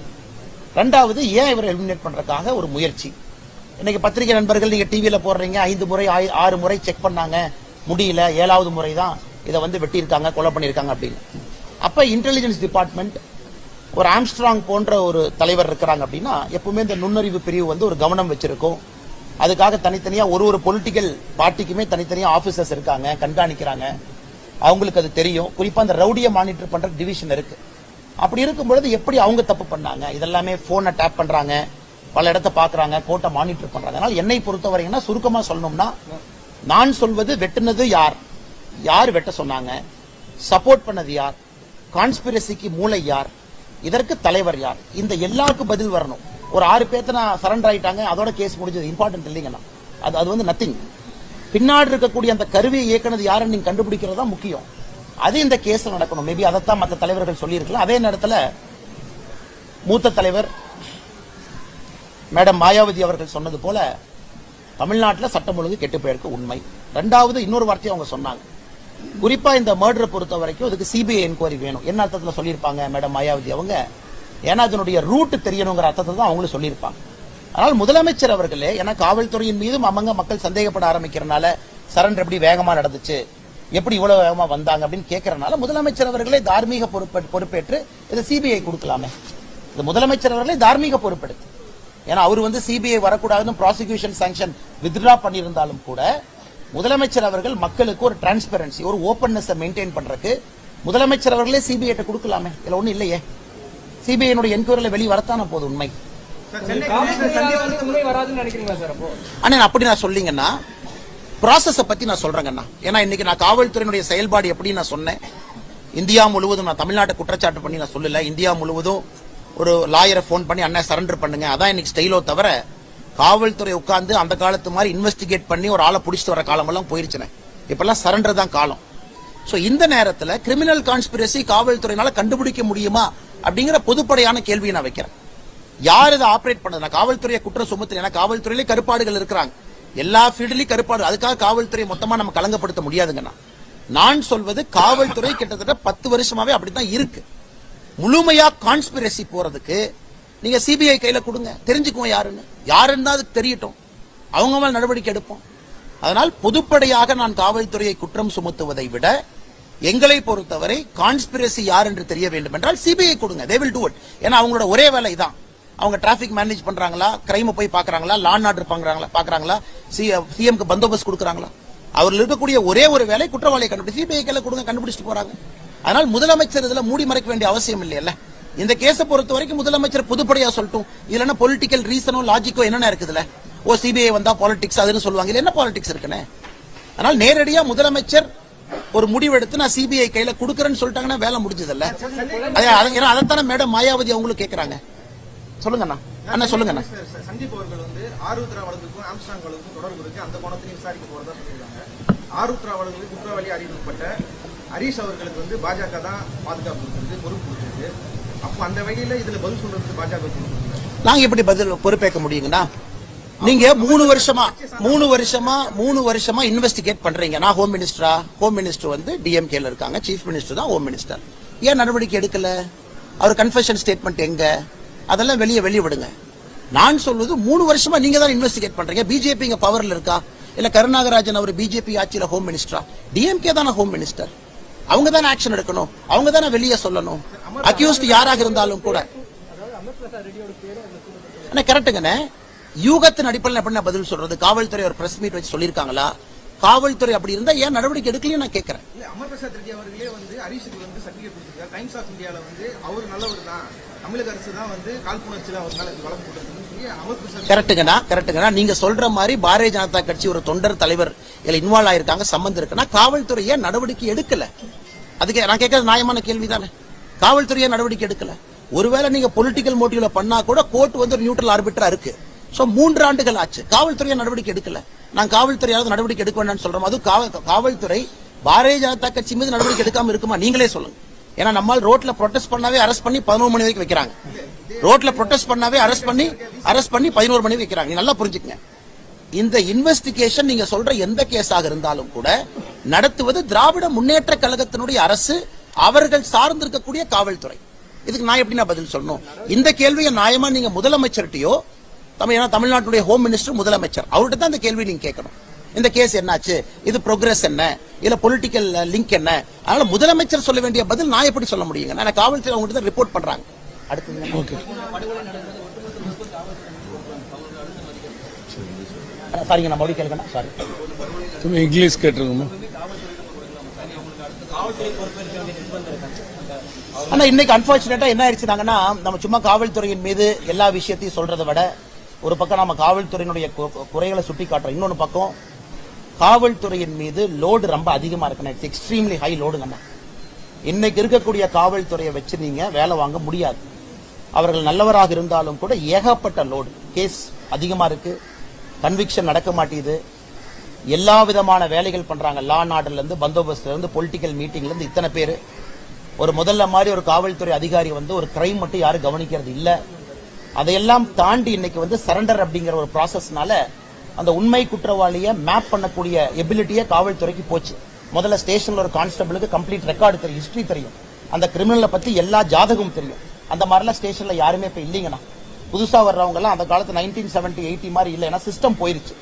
ரெண்டாவது, ஏன் இவரை எலிமினேட் பண்றதுக்காக ஒரு முயற்சி. இன்னைக்கு பத்திரிகை நண்பர்கள் நீங்க டிவியில போடுறீங்க, 5 முறை 6 முறை செக் பண்ணாங்க, முடியல, 7வது முறை தான் இதை வந்து வெட்டியிருக்காங்க, கொலை பண்ணியிருக்காங்க அப்படின்னு. அப்ப இன்டெலிஜென்ஸ் டிபார்ட்மெண்ட் ஒரு ஆம்ஸ்ட்ராங் போன்ற ஒரு தலைவர் இருக்கிறாங்க அப்படின்னா எப்பவுமே இந்த நுண்ணறிவு பிரிவு வந்து ஒரு கவனம் வச்சிருக்கும். அதுக்காக தனித்தனியா ஒரு பொலிட்டிக்கல் பார்ட்டிக்குமே தனித்தனியா ஆபீசர்ஸ் இருக்காங்க, கண்காணிக்கிறாங்க. அவங்களுக்கு அது தெரியும். குறிப்பா அந்த ரவுடியை மானிட்டர் பண்ற டிவிஷன் இருக்கு. அப்படி இருக்கும் பொழுது எப்படி அவங்க தப்பு பண்ணாங்க, இதெல்லாமே போனை டேப் பண்றாங்க, பல இடத்த பாக்குறாங்க, கோர்ட்டை மானிட்டர் பண்றாங்க. அதனால என்னை பொறுத்தவரைங்கன்னா சுருக்கமா சொல்லணும்னா, நான் சொல்வது வெட்டுனது யார், யார் வெட்ட சொன்னாங்க, சப்போர்ட் பண்ணது யார், கான்ஸ்பிரசிக்கு மூளை யார், இதற்கு தலைவர் யார்? இந்த எல்லாருக்கும் பதில் வரணும். ஒரு 6 பேர்த்த நான் சரண்டர் ஆயிட்டாங்க, அதோட கேஸ் முடிஞ்சது, இம்பார்ட்டன்ட் இல்லைங்கண்ணா. அது வந்து நத்திங். பின்னாடி இருக்கக்கூடிய அந்த கருவியை இயக்குனது யாருன்னு நீங்க கண்டுபிடிக்கிறது தான் முக்கியம். அது இந்த கேஸ்ல நடக்கணும். மேபி அதைத்தான் மற்ற தலைவர்கள் சொல்லியிருக்கலாம். அதே நேரத்தில் மூத்த தலைவர் மேடம் மாயாவதி அவர்கள் சொன்னது போல தமிழ்நாட்டில் சட்டம் ஒழுங்கு கெட்டு போயிருக்கு உண்மை. ரெண்டாவது இன்னொரு வார்த்தையை அவங்க சொன்னாங்க, குறிப்பா இந்த மர்டரை பொறுத்த வரைக்கும் அதுக்கு சிபிஐ என்கொயரி வேணும். என்ன அர்த்தத்தில் சொல்லியிருப்பாங்க மேடம் மாயாவதி அவங்க? ஏன்னா அதனுடைய ரூட் தெரியணுங்கிற அர்த்தத்தில் தான் அவங்களும் சொல்லியிருப்பாங்க. ஆனால் முதலமைச்சர் அவர்களே, ஏன்னா காவல்துறையின் மீதும் அவங்க மக்கள் சந்தேகப்பட ஆரம்பிக்கிறனால சரண்டர் எப்படி வேகமா நடந்துச்சு, எப்படி இவ்வளவு வேகமா வந்தாங்க அப்படின்னு கேட்கறதுனால முதலமைச்சர் அவர்களே தார்மீக பொறுப்பேற்று இதை சிபிஐ கொடுக்கலாமே. இது முதலமைச்சர் அவர்களே தார்மீக பொறுப்பெடுத்து, ஏன்னா அவர் வந்து சிபிஐ வரக்கூடாதுன்னு ப்ராசிக்யூஷன் சாங்ஷன் வித்ட்ரா பண்ணியிருந்தாலும் கூட முதலமைச்சர் அவர்கள் மக்களுக்கு ஒரு டிரான்ஸ்பரன்சி, ஒரு ஓபன்னஸ் மெயின்டைன் பண்றதுக்கு முதலமைச்சர் அவர்களே சிபிஐ கொடுக்கலாமே. இதுல ஒண்ணு இல்லையே. சிபிஐ என்கொயரியில வெளியே வரத்தான போது உண்மை. ஆனா அப்படி நான் சொல்லிங்கன்னா ப்ராசஸ பத்தி நான் சொல்றேங்கண்ணா. ஏன்னா இன்னைக்கு நான் காவல்துறையினுடைய செயல்பாடு எப்படி நான் சொன்னேன், இந்தியா முழுவதும் நான் தமிழ்நாட்டை குற்றச்சாட்டு பண்ணி நான் சொல்லல. இந்தியா முழுவதும் ஒரு லாயரை போன் பண்ணி அண்ணா சரண்டர் பண்ணுங்க, அதான் இன்னைக்கு ஸ்டைலோ தவிர காவல்துறை உட்கார்ந்து அந்த காலத்து மாதிரி இன்வெஸ்டிகேட் பண்ணி ஒரு ஆளை பிடிச்சிட்டு வர காலம் எல்லாம் போயிருச்சுனே. இப்பெல்லாம் சரண்டர் தான் காலம். சோ இந்த நேரத்தில் கிரிமினல் கான்ஸ்பிரசி காவல்துறையினால கண்டுபிடிக்க முடியுமா அப்படிங்கிற பொதுப்படையான கேள்வியை நான் வைக்கிறேன். யார் இதை ஆபரேட் பண்ணது? நான் காவல்துறையை குற்றம் சுமத்துறேன். ஏன்னா காவல்துறையிலே கருப்பாடுகள் இருக்கிறாங்க, எல்லா ஃபீல்ட்லயும் கருப்பாடு. அதுக்காக காவல்துறையை மொத்தமா நம்ம கலங்கப்படுத்த முடியாதுங்கண்ணா. நான் சொல்வது காவல்துறை கிட்டத்தட்ட 10 வருஷமாவே அப்படித்தான் இருக்கு. முழுமையா கான்ஸ்பிரசி போறதுக்கு நீங்க சிபிஐ கையில கொடுங்க, தெரிஞ்சுக்குவோம் யாருன்னு அதுக்கு தெரியட்டும், அவங்க மேல் நடவடிக்கை எடுப்போம். அதனால் பொதுப்படையாக நான் காவல்துறையை குற்றம் சுமத்துவதை விட எங்களை பொறுத்தவரை கான்ஸ்பிரசி யார் என்று தெரிய வேண்டும் என்றால் சிபிஐ கொடுங்க, they will do it. ஏன்னா அவங்களோட ஒரே வேலை இதான். அவங்க டிராபிக் மேனேஜ் பண்றாங்களா, கிரைம் போய் பாக்குறாங்களா, லா அண்ட் ஆர்டர் பாக்குறாங்களா, சிஎம்க்கு பந்தோபஸ்து கொடுக்கறாங்களா, அவர்கள் இருக்கக்கூடிய ஒரே ஒரு வேலை குற்றவாளியை கண்டுபிடிச்சு சிபிஐ கையில கொடுங்க, கண்டுபிடிச்சிட்டு போறாங்க. அதனால் முதலமைச்சர் இதுல மூடி மறைக்க வேண்டிய அவசியம் இல்லையல்ல. இந்த கேஸை பொறுத்த வரைக்கும் முதலமைச்சர் பொதுப்படையா சொல்லட்டும். இதுல பொலிட்டிக்கல் ரீசனோ லாஜிக்கோ என்னென்ன இருக்குதுல? சிபிஐ வந்தா பாலிடிக்ஸ் அதுன்னு சொல்லுவாங்க, இல்ல என்ன பாலிடிக்ஸ் இருக்குன்னு. அதனால் நேரடியா முதலமைச்சர் ஒரு முடிவெடுத்து நான் சிபிஐ கையில கொடுக்கறேன்னு சொல்லிட்டாங்கன்னா வேலை முடிஞ்சதில்ல. அதைத்தானே மேடம் மாயாவதி அவங்களும் கேட்கறாங்க. சொல்லுங்கண்ணா, அண்ணா சொல்லுங்கண்ணா. சந்தீப் அவர்கள் வந்து ஆருத்ரா வழக்குக்கும் ஆம்ஸ்ட்ராங் வழக்குக்கும் தொடர்பு இருக்கு, அந்த கோணத்திலையும் விசாரிக்க போறதா சொல்லியிருக்காங்க. ஆருத்ரா வழக்குக்கு குற்றவாளி அறிவிக்கப்பட்ட ஹரீஷ் அவர்களுக்கு வந்து பாஜக தான் பாதுகாப்பு கொடுத்திருக்கு, பொறுப்பு கொடுத்திருக்கு. அப்போ அந்த வகையில இதுல பதில் சொல்றதுக்கு பாஜக கொடுத்திருக்கு. நாங்க எப்படி பதில் பொறுப்பேற்க முடியுங்கன்னா, நீங்க 3 வருஷமா இன்வெஸ்டிகேட் பண்றீங்க. நான் ஹோம் மினிஸ்டர் வந்து டிஎம்கேல இருக்காங்க, சீஃப் மினிஸ்டர் தான் ஹோம் மினிஸ்டர். ஏன் நடவடிக்கை எடுக்கல? அவர் கன்ஃபெஷன் ஸ்டேட்மெண்ட் எங்க? அதெல்லாம் வெளியே விடுங்க. நான் சொல்வது 3 வருஷமா நீங்க தான் இன்வெஸ்டிகேட் பண்றீங்க. பிஜேபி இங்க பவர்ல இருக்கா? இல்ல கருணாகராஜன் அவர் பிஜேபி ஆட்சியில ஹோம் மினிஸ்டரா? டிஎம்கே தானே ஹோம் மினிஸ்டர். அவங்க தானே ஆக்ஷன் எடுக்கணும், அவங்க தானே வெளியே சொல்லணும். அக்யூஸ்ட் யாராக இருந்தாலும் கூட கரெக்டுங்கண்ணே. யூகத்தின் அடிப்படையில் எப்படி பதில் சொல்றது? காவல்துறை ஒரு பிரஸ் மீட் வச்சு சொல்லிருக்காங்களா? காவல்துறை அப்படி இருந்தா ஏன் நடவடிக்கை எடுக்கலையும் நான் கேட்கிறேன். அமர் பிரசாத் ரெட்டி அவர்களே வந்து ஹரீஷுக்கு வந்து சர்டிபிகேட் கொடுத்திருக்காரு. டைம்ஸ் ஆஃப் இந்தியால வந்து அவர் நல்லவர் தான், தமிழக அரசு தான் வந்து காழ்ப்புணர்ச்சியில அவர் மேல வழக்கு போட்டிருக்குன்னு சொல்லி அமர் பிரசாத். கரெக்டுங்கண்ணா. நீங்க சொல்ற மாதிரி பாரதிய ஜனதா கட்சி ஒரு தொண்டர் தலைவர் இதுல இன்வால்வ் ஆயிருக்காங்க, சம்பந்தம் இருக்குன்னா காவல்துறையை நடவடிக்கை எடுக்கல. அதுக்கு நான் கேட்கறது நியாயமான கேள்வி தானே. காவல்துறையை நடவடிக்கை எடுக்கல. ஒருவேளை நீங்க பொலிட்டிக்கல் மோட்டிவ்ல பண்ணா கூட கோர்ட் வந்து ஒரு நியூட்ரல் ஆர்பிட்டரா இருக்கு. 3 ஆண்டுகள் ஆச்சு, காவல்துறையை நடவடிக்கை எடுக்கல. நான் காவல்துறையாவது நடவடிக்கை எடுக்க வேண்டாம்னு சொல்றோம். அது காவல்துறை பாரதிய ஜனதா கட்சி மீது நடவடிக்கை எடுக்காம இருக்குமா? நீங்களே சொல்லுங்க. ஏன்னா நம்மால் ரோட்ல ப்ரொடெஸ்ட் பண்ணாவே அரெஸ்ட் பண்ணி 11 மணி வரைக்கும் வைக்கிறாங்க. ரோட்ல ப்ரொடெஸ்ட் பண்ணாவே அரெஸ்ட் பண்ணி 11 மணி வைக்கிறாங்க. நீங்க நல்லா புரிஞ்சுக்கங்க. இந்த இன்வெஸ்டிகேஷன் நீங்க சொல்ற எந்த கேஸாக இருந்தாலும் கூட நடத்துவது திராவிட முன்னேற்ற கழகத்தினுடைய அரசு, அவர்கள் சார்ந்திருக்கக்கூடிய காவல்துறை. இதுக்கு நான் எப்படி பதில் சொல்லணும்? இந்த கேள்வியை நியாயமா நீங்க முதலமைச்சர்கிட்டயோ, தமிழ்நாட்டுடைய ஹோம் மினிஸ்டர் முதலமைச்சர் அவர்கிட்ட தான் இந்த கேள்வி நீங்க கேட்கணும். இந்த கேஸ் என்னாச்சு, இது ப்ரோக்ரஸ் என்ன, இல்ல பொலிட்டிக்கல் லிங்க் என்ன? அதனால முதலமைச்சர் சொல்ல வேண்டிய பதில் நான் எப்படி சொல்ல முடியுங்க? நான் காவல்துறை அவங்ககிட்ட தான் ரிப்போர்ட் பண்றாங்க. அடுத்து சாரிங்க, நான் மறுபடியும் கேட்கணும். சாரி, இங்கிலீஷ் கேட்டுருங்க. ஆனா இன்னைக்கு அன்பார்ச்சுனேட்டா என்ன ஆயிடுச்சுனாங்கன்னா, நம்ம சும்மா காவல்துறையின் மீது எல்லா விஷயத்தையும் சொல்றதை விட ஒரு பக்கம் நம்ம காவல்துறையினுடைய குறைகளை சுட்டி காட்டுறோம், இன்னொன்னு பக்கம் காவல்துறையின் மீது லோடு ரொம்ப அதிகமா இருக்கு. எக்ஸ்ட்ரீம்லி ஹை லோடுங்கண்ணா. இன்னைக்கு இருக்கக்கூடிய காவல்துறையை வச்சு நீங்க வேலை வாங்க முடியாது. அவர்கள் நல்லவராக இருந்தாலும் கூட ஏகப்பட்ட லோடு, கேஸ் அதிகமா இருக்கு, கன்விக்ஷன் நடக்க மாட்டேங்குது, எல்லா விதமான வேலைகள் பண்றாங்க. லா அண்ட் ஆர்டர்ல இருந்து, பந்தோபஸ்துல இருந்து, பொலிட்டிக்கல் மீட்டிங்ல இருந்து இத்தனை பேர். ஒரு முதல்ல மாதிரி ஒரு காவல்துறை அதிகாரி ஒரு கிரைம் மட்டும் யாரும் கவனிக்கிறது இல்ல. அதையெல்லாம் தாண்டி இன்னைக்கு சரண்டர் அப்படிங்கிற ஒரு ப்ராசஸ்னால அந்த உண்மை குற்றவாளியை மேப் பண்ணக்கூடிய எபிலிட்டியே காவல்துறைக்கு போச்சு. முதல்ல ஸ்டேஷன்ல ஒரு கான்ஸ்டபிளுக்கு கம்ப்ளீட் ரெக்கார்டு தெரியும், ஹிஸ்டரி தெரியும், அந்த கிரிமினலை பத்தி எல்லா ஜாதகமும் தெரியும். அந்த மாதிரிலாம் ஸ்டேஷன்ல யாருமே இப்ப இல்லைங்கண்ணா. புதுசா வர்றவங்க எல்லாம் அந்த காலத்து 1970, 80 மாதிரி இல்ல, ஏன்னா சிஸ்டம் போயிருச்சு.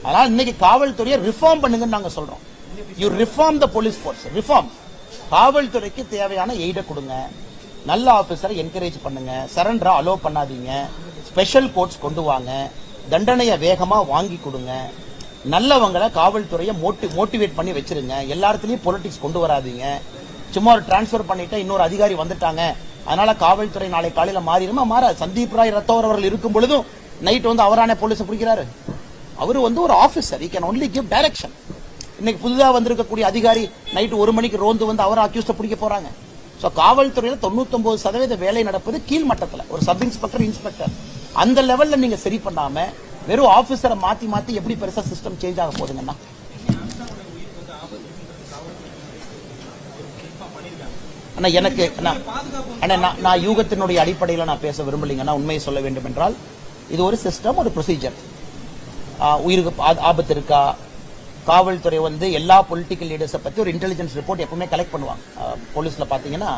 அதனால இன்னைக்கு காவல்துறையை ரிஃபார்ம் பண்ணுங்கன்னு நாங்க சொல்றோம். You reform the police force, reform. காவல்துறைக்கு தேவையான எய்ட கொடுங்க, நல்ல ஆபீசரை என்கரேஜ் பண்ணுங்க, சரண்டரா அலோ பண்ணாதீங்க, ஸ்பெஷல் கோர்ட்ஸ் கொண்டு வாங்க, தண்டனையை வேகமா வாங்கி கொடுங்க, நல்லவங்களை காவல்துறையை மோட்டிவேட் பண்ணி வச்சிருங்க, எல்லா இடத்துலயும் பொலிட்டிக்ஸ் கொண்டு வராதீங்க. சும்மா ஒரு டிரான்ஸ்பர் பண்ணிட்டு இன்னொரு அதிகாரி வந்துட்டாங்க அதனால காவல்துறை நாளை காலையில மாறிடுமா? மாறாது. சந்தீப் ராய் ரத்தோர் அவர்கள் இருக்கும் பொழுதும் நைட் அவரான போலீஸ் பிடிக்கிறாரு. அவரு ஒரு officer, he can only give direction. இன்னைக்கு புதுதா வந்திருக்கக்கூடிய அதிகாரி நைட் 1 மணிக்கு ரோந்து அவரை அக்யூஸ்ட பிடிக்க போறாங்க. சோ காவல்துறையில 99% வேலை நடப்பது கீழ்மட்டத்தில், ஒரு சப் இன்ஸ்பெக்டர், இன்ஸ்பெக்டர். அந்த லெவல்ல நீங்க சரி பண்ணாம வெறும் ஆபீசரை மாத்தி மாத்தி எப்படி பெருசா சிஸ்டம் சேஞ்ச் ஆக போகுதுங்கன்னா? எனக்கு நான் யூகத்தினுடைய அடிப்படையில் நான் பேச விரும்பலீங்கன்னா, உண்மையை சொல்ல வேண்டும் என்றால் இது ஒரு சிஸ்டம், ஒரு ப்ரொசீஜர். உயிருக்கு ஆபத்து இருக்கா? காவல்துறை எல்லா பொலிட்டிக்கல் லீடர்ஸை பத்தி ஒரு இன்டெலிஜென்ஸ் ரிப்போர்ட் எப்பவுமே கலெக்ட் பண்ணுவாங்க. போலீஸ்ல பாத்தீங்கன்னா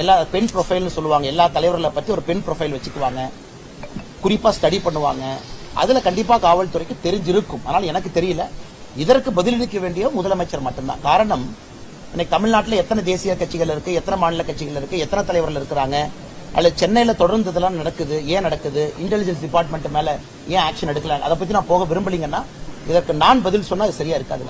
எல்லா பெண் ப்ரொஃபைல்னு சொல்லுவாங்க, எல்லா தலைவர்களை பத்தி ஒரு பெண் ப்ரொஃபைல் வச்சுக்குவாங்க, குறிப்பா ஸ்டடி பண்ணுவாங்க. அதுல கண்டிப்பா காவல்துறைக்கு தெரிஞ்சிருக்கும். அதனால எனக்கு தெரியல. இதற்கு பதிலளிக்க வேண்டிய முதலமைச்சர் மட்டும்தான். காரணம், இன்னைக்கு தமிழ்நாட்டில் எத்தனை தேசிய கட்சிகள் இருக்கு, எத்தனை மாநில கட்சிகள் இருக்கு, எத்தனை தலைவர்கள் இருக்கிறாங்க, அல்ல சென்னையில தொடர்ந்து இதெல்லாம் நடக்குது, ஏன் நடக்குது, இன்டெலிஜென்ஸ் டிபார்ட்மெண்ட் மேல ஏன் ஆக்ஷன் எடுக்கல, அதை பத்தி நான் போக விரும்பலீங்கன்னா இதற்கு நான் பதில் சொன்னா அது சரியா இருக்காது.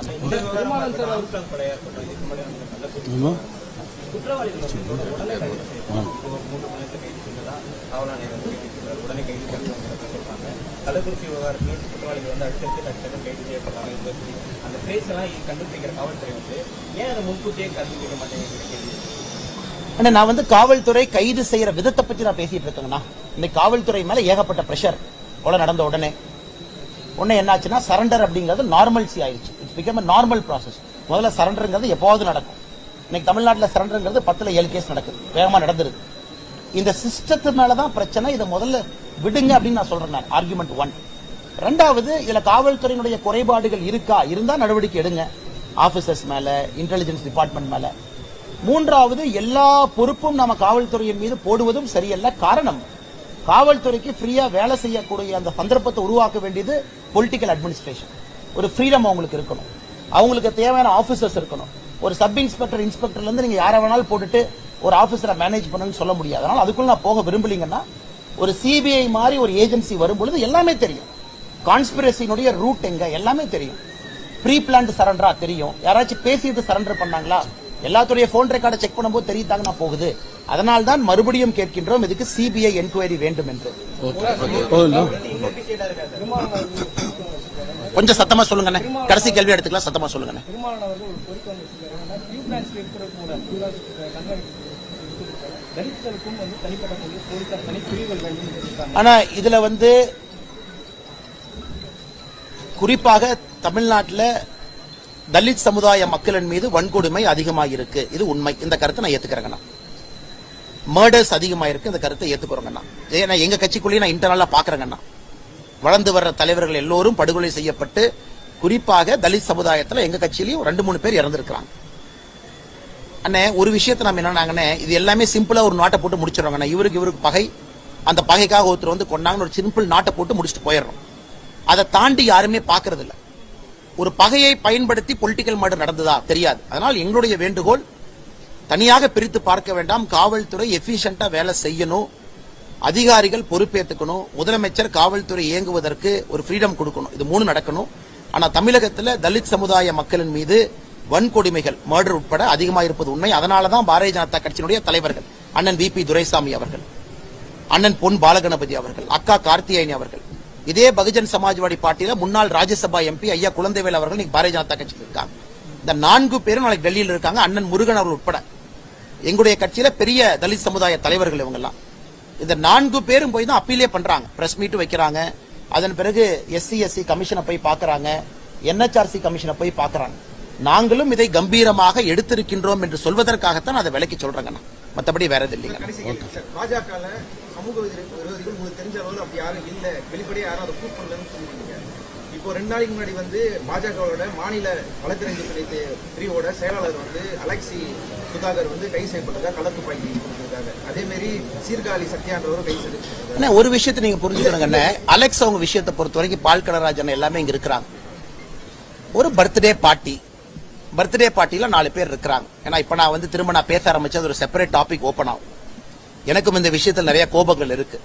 கள்ளக்குறிச்சி விவகாரத்தில் குற்றவாளிகள் அடுத்தடுத்து கைது செய்யப்பட்டாங்க. அந்த பிளேஸ் எல்லாம் கண்டுபிடிக்கிற காவல்துறை ஏன் அதை முன்கூட்டியே கண்டுபிடிக்க மாட்டேங்குது? நான் காவல்துறை கைது செய்யற விதத்தை பத்தி நான் பேசிட்டு இருக்கேங்கண்ணா. இந்த காவல்துறை மேல ஏகப்பட்ட பிரஷர் கொலை நடந்த உடனே என்னாச்சுன்னா சரண்டர் அப்படிங்கிறது நார்மல்சி ஆயிடுச்சு. It's become normal process. முதல்ல சரண்டருங்கிறது எப்போது நடக்கும். இன்னைக்கு தமிழ்நாட்டில் சரண்டருங்கிறது 10ல் 7 கேஸ் நடக்குது, வேகமா நடந்துருது. இந்த சிஸ்டத்து மேலதான் பிரச்சனை. இதை முதல்ல விடுங்க அப்படின்னு நான் சொல்றேன். ஆர்குமெண்ட் 1. ரெண்டாவது, இதுல காவல்துறையினுடைய குறைபாடுகள் இருந்தா நடவடிக்கை எடுங்க, ஆபீசர்ஸ் மேல, இன்டெலிஜென்ஸ் டிபார்ட்மெண்ட் மேல. மூன்றாவது, எல்லா பொறுப்பும் நம்ம காவல்துறையின் மீது போடுவதும் சரியல்ல. காரணம், காவல்துறைக்கு ஃப்ரீயா வேலை செய்யக்கூடிய அந்த சந்தர்ப்பத்தை உருவாக்க வேண்டியது பொலிட்டிக்கல் அட்மினிஸ்ட்ரேஷன். ஒரு ஃப்ரீடம் அவங்களுக்கு இருக்கணும், அவங்களுக்கு தேவையான ஆபீசர்ஸ் இருக்கணும். ஒரு சப் இன்ஸ்பெக்டர், இன்ஸ்பெக்டர்ல இருந்து நீங்க யார வேணாலும் போட்டுட்டு ஒரு ஆபீசரை மேனேஜ் பண்ணணும்னு சொல்ல முடியாது. அதனால அதுக்குள்ள நான் போக விரும்பலீங்கன்னா, ஒரு சிபிஐ மாதிரி ஒரு ஏஜென்சி வரும்பொழுது எல்லாமே தெரியும். கான்ஸ்பிரசியினுடைய ரூட் எங்க எல்லாமே தெரியும். ப்ரீ பிளான்ட் சரண்டரா தெரியும். யாராச்சும் பேசிட்டு சரண்டர் பண்ணாங்களா, எல்லாத்துடைய போன் ரெக்கார்டை செக் பண்ணும்போது தெரியுதாங்க போகுது. அதனால் தான் மறுபடியும் கேட்கின்றோம், இதுக்கு சிபிஐ என்கொயரி வேண்டும் என்று. கொஞ்சம் சத்தமா சொல்லுங்க, கடைசி கேள்வி எடுத்துக்கலாம், சத்தமா சொல்லுங்க. ஆனா இதுல குறிப்பாக தமிழ்நாட்டில் தலித் சமுதாய மக்களின் மீது வன்கொடுமை அதிகமாக இருக்கு. இது உண்மை. இந்த கருத்தை நான் ஏத்துக்கிறேங்கண்ணா. மர்டர்ஸ் அதிகமாக இருக்கு, இந்த கருத்தை ஏத்துக்கிறோங்கண்ணா. ஏன்னா எங்க கட்சிக்குள்ளேயே நான் இன்டர்னலா பாக்குறேங்கண்ணா. வளர்ந்து வர்ற தலைவர்கள் எல்லோரும் படுகொலை செய்யப்பட்டு, குறிப்பாக தலித் சமுதாயத்தில் எங்க கட்சியிலையும் 2-3 பேர் இறந்திருக்கிறாங்க. அண்ணே, ஒரு விஷயத்தை நம்ம என்னன்னாங்கண்ணே, இது எல்லாமே சிம்பிளா ஒரு நாட்டை போட்டு முடிச்சிடறோங்கண்ணா. இவருக்கு பகை, அந்த பகைக்காக ஒருத்தர் கொண்டாங்கன்னு ஒரு சிம்பிள் நாட்டை போட்டு முடிச்சுட்டு போயிடுறோம். அதை தாண்டி யாருமே பாக்குறது இல்ல. ஒரு பகையை பயன்படுத்தி பொலிட்டிக்கல் மர்டர் நடந்ததா தெரியாது. அதனால் எங்களுடைய வேண்டுகோள், தனியாக பிரித்து பார்க்க வேண்டாம். காவல்துறை எஃபிஷியன்டா வேலை செய்யணும், அதிகாரிகள் பொறுப்பேற்றுக்கணும், முதலமைச்சர் காவல்துறை இயங்குவதற்கு ஒரு ஃப்ரீடம் கொடுக்கணும். இது 3 நடக்கணும். ஆனா தமிழகத்தில் தலித் சமுதாய மக்களின் மீது வன்கொடுமைகள், மர்டர் உட்பட அதிகமாக இருப்பது உண்மை. அதனாலதான் பாரதிய ஜனதா கட்சியினுடைய தலைவர்கள் அண்ணன் VP துரைசாமி அவர்கள், அண்ணன் பொன் பாலகணபதி அவர்கள், அக்கா கார்த்தியாயினி அவர்கள், இதே பகுஜன் சமாஜ்வாடி பார்ட்டியில முன்னாள் ராஜ்யசபா MP ஐயா குழந்தைவேல் அவர்கள் இன்னைக்கு பாரதிய ஜனதா கட்சியில் இருக்காங்க. இந்த 4 பேரும் நாளைக்கு டெல்லியில் இருக்காங்க. அண்ணன் முருகன் அவர்கள் உட்பட எங்களுடைய கட்சியில பெரிய தலித் சமுதாய தலைவர்கள் இவங்க எல்லாம். இந்த 4 பேரும் போய் தான் அப்பீலே பண்றாங்க, பிரஸ் மீட் வைக்கிறாங்க. அதன் பிறகு SC/SC கமிஷனை போய் பாக்குறாங்க, NHRC கமிஷனை போய் பாக்குறாங்க. நாங்களும் இதை கம்பீரமாக எடுத்திருக்கின்றோம் என்று சொல்வதற்காகத்தான் அதை விலைக்கு சொல்றேங்கண்ணா, மற்றபடி வேற எது இல்லைங்க. பாஜக சமூக விரோதிகள் உங்களுக்கு தெரிஞ்ச அளவு அப்படி யாரும் இல்ல, வெளிப்படையா யாரும் அதை ப்ரூவ் பண்ணலன்னு சொல்லுவீங்க. இப்போ 2 நாளைக்கு முன்னாடி வந்து பாஜகவோட மாநில வழக்கறிஞர் பிரிவோட செயலாளர் வந்து அலெக்சி சுதாகர் வந்து கைது செய்யப்பட்டதா களத்துப்பாக்கி கொடுத்திருக்காங்க. அதே மாதிரி சீர்காழி சத்யான்றவரும் கைது செய்யப்பட்டிருக்காங்க. ஒரு விஷயத்தை நீங்க புரிஞ்சுக்கணுங்க, அலெக்ஸ் அவங்க விஷயத்தை பொறுத்த வரைக்கும் பால் கடராஜன் எல்லாமே இங்க இருக்கிறாங்க. ஒரு பர்த்டே பார்ட்டியில 4 பேர் இருக்கிறாங்க. ஏன்னா இப்ப நான் வந்து திரும்ப நான் பேச ஆரம்பிச்சது ஒரு செப்பரேட் டாபிக் ஓபன் ஆகும். எனக்கும் இந்த விஷயத்தில் நிறைய கோபங்கள் இருக்கு.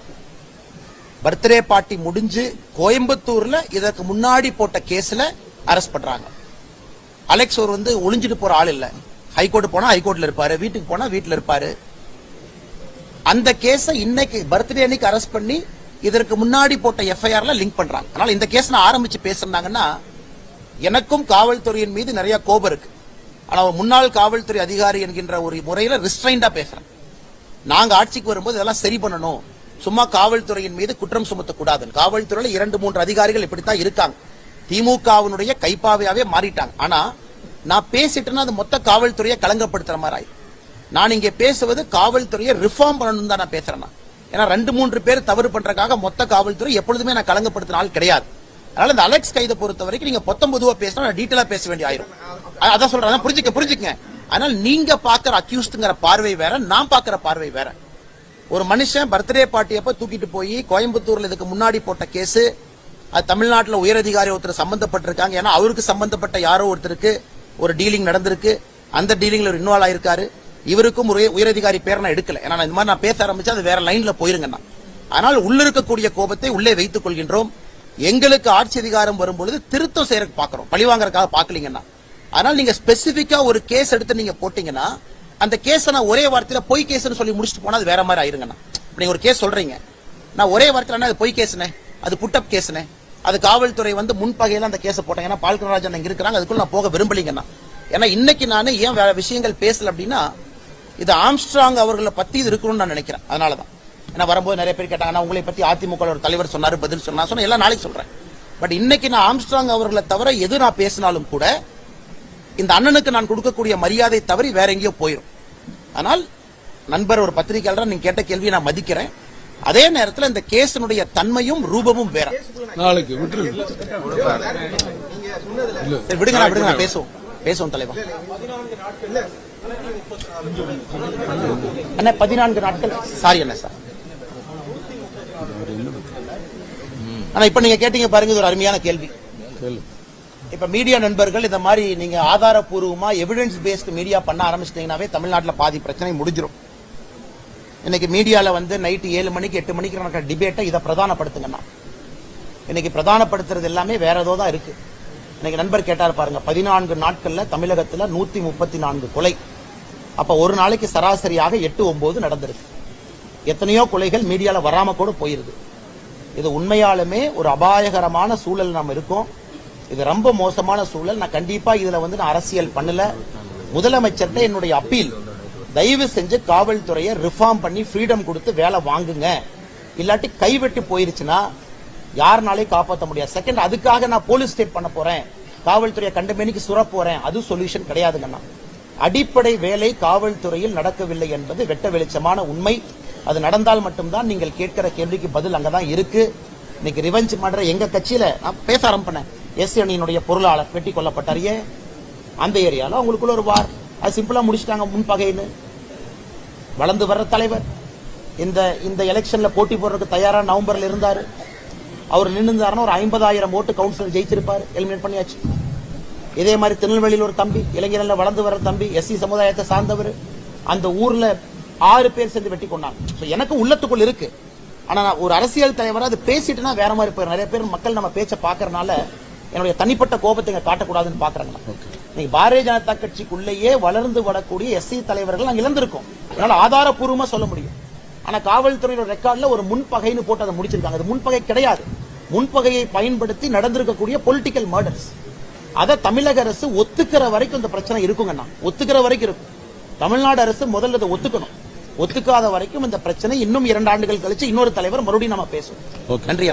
பர்த்டே பார்ட்டி முடிஞ்சு கோயம்புத்தூர்ல இதற்கு முன்னாடி போட்ட கேஸ்ல அரெஸ்ட் பண்றாங்க. அலெக்ஸ் ஒரு வந்து ஒளிஞ்சிட்டு போற ஆள் இல்ல. ஹைகோர்ட் போனா ஹைகோர்ட்ல இருப்பாரு, வீட்டுக்கு போனா வீட்டுல இருப்பாரு. அந்த கேஸ இன்னைக்கு பர்த்டே அன்னைக்கு அரெஸ்ட் பண்ணி இதற்கு முன்னாடி போட்ட FIRல லிங்க் பண்றாங்க. அதனால இந்த கேஸ் நான் ஆரம்பிச்சு பேசுறாங்கன்னா எனக்கும் காவல்துறையின் மீது நிறைய கோபம் இருக்கு. ஆனா முன்னாள் காவல்துறை அதிகாரி என்கின்ற ஒரு முறையில ரிஸ்ட்ரைண்டா பேசுறேன். நாங்க ஆட்சிக்கு வரும்போது இதெல்லாம் சரி பண்ணணும், சும்மா காவல்துறையின் மீது குற்றம் சுமத்தக்கூடாது. காவல்துறையில 2-3 அதிகாரிகள் இப்படித்தான் இருக்காங்க, திமுகவினுடைய கைப்பாவையாவே மாறிட்டாங்க. ஆனா நான் பேசிட்டேன்னா அது மொத்த காவல்துறையை களங்கப்படுத்துற மாதிரி. நான் இங்கே பேசுவது காவல்துறையை ரிஃபார்ம் பண்ணணும் தான் நான் பேசுறேன். ஏன்னா 2-3 பேர் தவறு பண்றதுக்காக மொத்த காவல்துறை எப்பொழுதுமே நான் களங்கப்படுத்தின ஆள் கிடையாது. அதனால இந்த அலெக்ஸ் கைதை பொறுத்த வரைக்கும் நீங்க 19 பேசினா டீட்டெயிலா பேச வேண்டிய ஆயிரும். அதான் சொல்றேன், புரிஞ்சுக்க. அதனால நீங்க பாக்குற அக்யூஸ்ட்ங்கிற பார்வை வேற, நான் பாக்குற பார்வை வேற. ஒரு மனுஷன் பர்த்டே பார்ட்டி அப்ப தூக்கிட்டு போய் கோயம்புத்தூர்ல இதுக்கு முன்னாடி போட்ட கேஸ், அது தமிழ்நாட்டில் உயரதிகாரி ஒருத்தர் சம்பந்தப்பட்டிருக்காங்க. ஏன்னா அவருக்கு சம்பந்தப்பட்ட யாரோ ஒருத்தருக்கு ஒரு டீலிங் நடந்திருக்கு, அந்த டீலிங்ல ஒரு இன்வால்வ் ஆயிருக்காரு. இவருக்கும் ஒரு உயரதிகாரி பேர் நான் எடுக்கல, ஏன்னா இந்த மாதிரி நான் பேச ஆரம்பிச்சா அது வேற லைன்ல போயிருங்க. ஆனால் உள்ள இருக்கக்கூடிய கோபத்தை உள்ளே வைத்துக் கொள்கின்றோம். எங்களுக்கு ஆட்சி அதிகாரம் வரும்பொழுது திருத்தம் செய்யறதுக்கு பாக்குறோம், பழிவாங்கறதுக்காக பாக்கலீங்கன்னா. ஆனால் நீங்க ஸ்பெசிபிக்கா ஒரு கேஸ் எடுத்து நீங்க போட்டீங்கன்னா அந்த கேஸ் நான் ஒரே வார்த்தையில பொய் கேஸ்னு சொல்லி முடிச்சுட்டு போனா அது வேற மாதிரி ஆயிருங்கண்ணா. நீங்க ஒரு கேஸ் சொல்றீங்க, நான் ஒரே வார்த்தையில அது பொய் கேஸ்னே, அது புட்டப் கேஸ்னே, அது காவல்துறை வந்து முன்பகையில அந்த கேஸை போட்டாங்க. ஏன்னா பால் கடராஜன் இங்க இருக்கிறாங்க, அதுக்குள்ள நான் போக விரும்பலீங்கண்ணா. ஏன்னா இன்னைக்கு நான் ஏன் வேற விஷயங்கள் பேசல அப்படின்னா இது ஆம்ஸ்ட்ராங் அவர்களை பத்தி இது இருக்கணும்னு நான் நினைக்கிறேன். அதனாலதான் ஏன்னா வரும்போது நிறைய பேர் கேட்டாங்க, உங்களை பத்தி அதிமுக ஒரு தலைவர் சொன்னாரு, பதில் சொன்னா எல்லாம் நாளைக்கு சொல்றேன். பட் இன்னைக்கு நான் ஆம்ஸ்ட்ராங் அவர்களை தவிர எது நான் பேசினாலும் கூட இந்த அண்ணனுக்கு நான் கொடுக்கக்கூடிய மரியாதை தவறி வேற எங்கேயோ போயிடும். ஆனால் நண்பர் ஒரு பத்திரிகையாளர் நீங்க கேட்ட கேள்வியை நான் மதிக்கிறேன். அதே நேரத்தில் இந்த கேஸினுடைய தன்மையும் ரூபமும் வேற. நாளைக்கு விடுங்க, பேசுவோம் தலைவர். அண்ணா 14 நாட்கள் சாரி அண்ணா சார். ஆனா இப்ப நீங்க கேட்டீங்க பாருங்க, இது ஒரு அருமையான கேள்வி. இப்ப மீடியா நண்பர்கள் இந்த மாதிரி நீங்க ஆதாரப்பூர்வமா எவிடன்ஸ் பேஸ்ட் மீடியா பண்ண ஆரம்பிச்சிட்டீங்கன்னாவே தமிழ்நாட்டில் பாதி பிரச்சனை முடிஞ்சிடும். இன்னைக்கு மீடியால வந்து நைட்டு 7 மணிக்கு 8 மணிக்கு நடக்கிற டிபேட்டை இதை பிரதானப்படுத்துங்கன்னா இன்னைக்கு பிரதானப்படுத்துறது எல்லாமே வேற ஏதோ தான் இருக்கு. இன்னைக்கு நண்பர் கேட்டார் பாருங்க, 14 நாட்கள்ல தமிழகத்துல 134 கொலை. அப்ப ஒரு நாளைக்கு சராசரியாக 8-9 நடந்திருக்கு. எத்தனையோ கொலைகள் மீடியால வராம கூட போயிருது. இது உண்மையாலுமே ஒரு அபாயகரமான சூழல் நாம் இருக்கோம். இது ரொம்ப மோசமான சூழல். நான் கண்டிப்பா இதுல வந்து நான் அரசியல் பண்ணல. முதலமைச்சர்கிட்ட என்னுடைய அப்பீல், தயவு செஞ்சு காவல்துறையை ரிஃபார்ம் பண்ணி ஃப்ரீடம் கொடுத்து வேலை வாங்குங்க. இல்லாட்டி கைவிட்டு போயிருச்சுன்னா யாருனாலே காப்பாற்ற முடியாது. செகண்ட், அதுக்காக நான் போலீஸ் ஸ்டேட் பண்ண போறேன், காவல்துறையை கண்டமேனிக்கு சுர போறேன், அது சொல்யூஷன் கிடையாதுங்கண்ணா. அடிப்படை வேலை காவல்துறையில் நடக்கவில்லை என்பது வெட்ட வெளிச்சமான உண்மை. அது நடந்தால் மட்டும்தான் நீங்கள் கேட்கிற கேள்விக்கு பதில் அங்கதான் இருக்கு. இன்னைக்கு ரிவெஞ்ச் பண்ற எங்க கட்சியில நான் பேச ஆரம்பிப்பேன். எஸ் அணியினுடைய பொருளாளர் வெட்டி கொல்லப்பட்டார். அந்த ஏரியால அவங்களுக்குள்ள ஒரு வார், அது சிம்பிளா முடிச்சிட்டாங்க. முன்பகைன்னு வளர்ந்து வர்ற தலைவர் இந்த எலெக்ஷன்ல போட்டி போடுறதுக்கு தயாரா நவம்பர்ல இருந்தாரு. அவர் நின்றுந்தாருன்னா ஒரு 50,000 ஓட்டு கவுன்சிலர் ஜெயிச்சிருப்பாரு. எலிமினேட் பண்ணியாச்சு. இதே மாதிரி திருநெல்வேலியில் ஒரு தம்பி, இளைஞர்ல வளர்ந்து வர்ற தம்பி, SC சமுதாயத்தை சார்ந்தவர், அந்த ஊர்ல 6 பேர் சேர்ந்து வெட்டி கொண்டாங்க. எனக்கு உள்ளத்துக்குள் இருக்கு. ஆனா நான் ஒரு அரசியல் தலைவரா அது பேசிட்டுனா வேற மாதிரி போயிடும். நிறைய பேர் மக்கள் நம்ம பேச்ச பாக்குறதுனால என்னுடைய தனிப்பட்ட கோபத்தை காட்டக்கூடாதுன்னு பாக்குறாங்க. நீங்க பாரதிய ஜனதா கட்சிக்குள்ளேயே வளர்ந்து வரக்கூடிய SC தலைவர்கள் நாங்க இழந்திருக்கோம். அதனால ஆதாரப்பூர்வமா சொல்ல முடியும். ஆனா காவல்துறையோட ரெக்கார்ட்ல ஒரு முன்பகைன்னு போட்டு அதை முடிச்சிருக்காங்க. அது முன்பகை கிடையாது. முன்பகையை பயன்படுத்தி நடந்திருக்கக்கூடிய பொலிட்டிக்கல் மர்டர்ஸ். அதை தமிழக அரசு ஒத்துக்கிற வரைக்கும் இந்த பிரச்சனை இருக்குங்கண்ணா. ஒத்துக்கிற வரைக்கும் இருக்கும். தமிழ்நாடு அரசு முதல்ல இதை ஒத்துக்கணும். ஒத்துக்காத வரைக்கும் இந்த பிரச்சனை இன்னும் 2 ஆண்டுகள் கழிச்சு இன்னொரு தலைவர் மறுபடியும் நம்ம பேசுவோம். Okay. நன்றி அண்ணா.